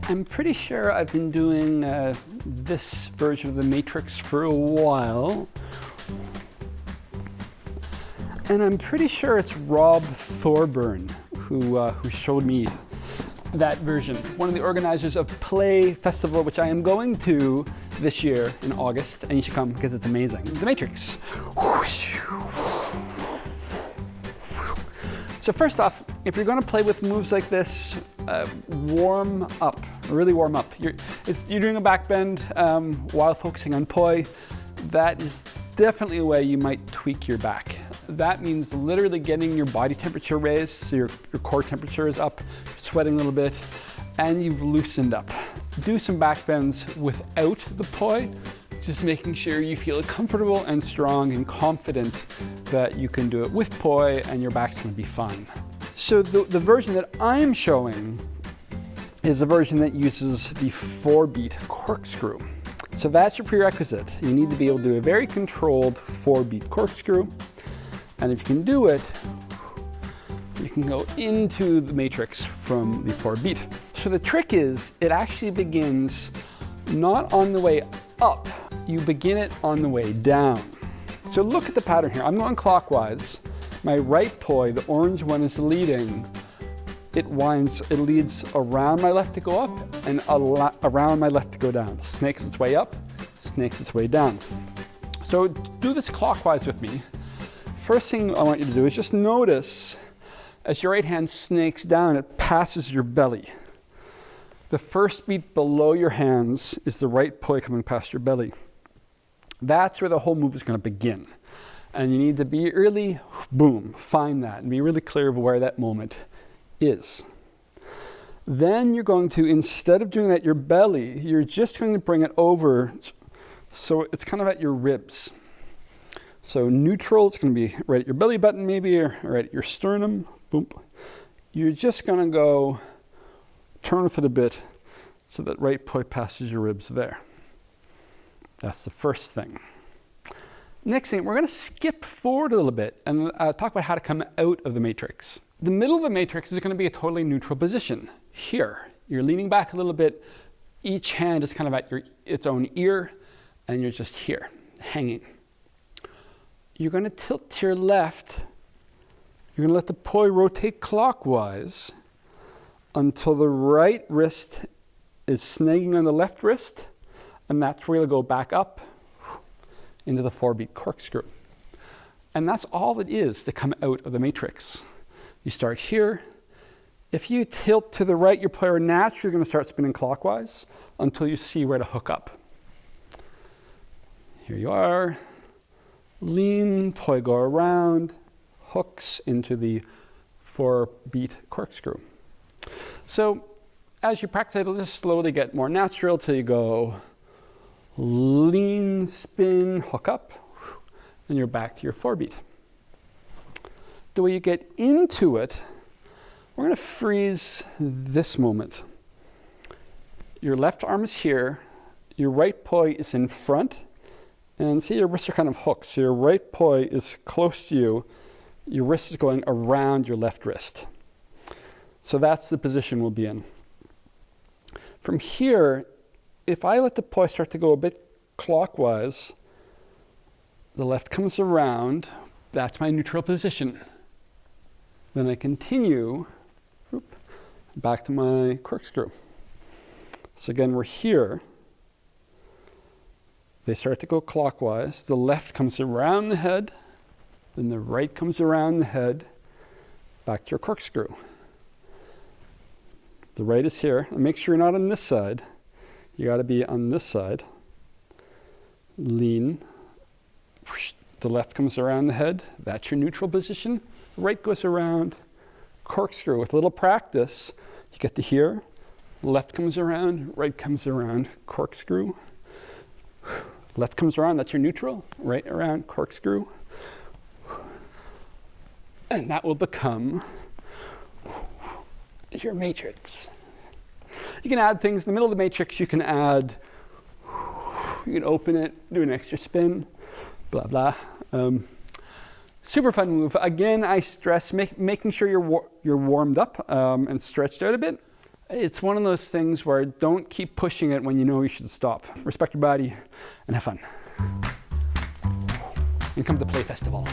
I'm pretty sure I've been doing this version of the matrix for a while. And I'm pretty sure it's Rob Thorburn who showed me that version. One of the organizers of Play Festival, which I am going to this year in August, and you should come because it's amazing. The Matrix. So first off, if you're going to play with moves like this, warm up, really warm up. You're doing a back bend while focusing on poi. That is definitely a way you might tweak your back. That means literally getting your body temperature raised, so your core temperature is up, sweating a little bit, and you've loosened up. Do some back bends without the poi, just making sure you feel comfortable and strong and confident that you can do it with poi and your back's going to be fine. So the version that I'm showing is a version that uses the 4-beat corkscrew. So that's your prerequisite. You need to be able to do a very controlled 4-beat corkscrew. And if you can do it, you can go into the matrix from the 4-beat. So the trick is, it actually begins not on the way up, you begin it on the way down. So look at the pattern here. I'm going clockwise. My right poi, the orange one, is leading. It leads around my left to go up and around my left to go down. Snakes its way up, snakes its way down. So do this clockwise with me. First thing I want you to do is just notice as your right hand snakes down, it passes your belly. The first beat below your hands is the right poi coming past your belly. That's where the whole move is going to begin. And you need to be really, boom, find that and be really clear of where that moment is. Then you're going to, instead of doing that at your belly, you're just going to bring it over so it's kind of at your ribs. So neutral, it's going to be right at your belly button maybe, or right at your sternum. Boom. You're just going to go turn with it a bit so that right poi passes your ribs there. That's the first thing. Next thing, we're going to skip forward a little bit and talk about how to come out of the matrix. The middle of the matrix is going to be a totally neutral position. Here, you're leaning back a little bit. Each hand is kind of at its own ear, and you're just here, hanging. You're going to tilt to your left. You're going to let the poi rotate clockwise until the right wrist is snagging on the left wrist, and that's where you'll go back up into the 4-beat corkscrew. And that's all it is to come out of the matrix. You start here. If you tilt to the right, your poi are naturally going to start spinning clockwise until you see where to hook up. Here you are. Lean, poi go around, hooks into the 4-beat corkscrew. So as you practice, it'll just slowly get more natural till you go lean, spin, hook up, and you're back to your 4-beat. The way you get into it, we're going to freeze this moment. Your left arm is here, your right poi is in front, and see your wrists are kind of hooked. So your right poi is close to you, your wrist is going around your left wrist. So that's the position we'll be in. From here, if I let the poi start to go a bit clockwise, the left comes around, that's my neutral position. Then I continue back to my corkscrew. So again, we're here. They start to go clockwise. The left comes around the head, then the right comes around the head, back to your corkscrew. The right is here. And make sure you're not on this side. You got to be on this side. Lean. The left comes around the head. That's your neutral position. Right goes around. Corkscrew. With a little practice, you get to here. Left comes around. Right comes around. Corkscrew. Left comes around. That's your neutral. Right around. Corkscrew. And that will become your matrix. You can add things in the middle of the matrix. You can open it, do an extra spin, blah, blah. Super fun move. Again, I stress making sure you're warmed up and stretched out a bit. It's one of those things where don't keep pushing it when you know you should stop. Respect your body and have fun. And come to Play Festival.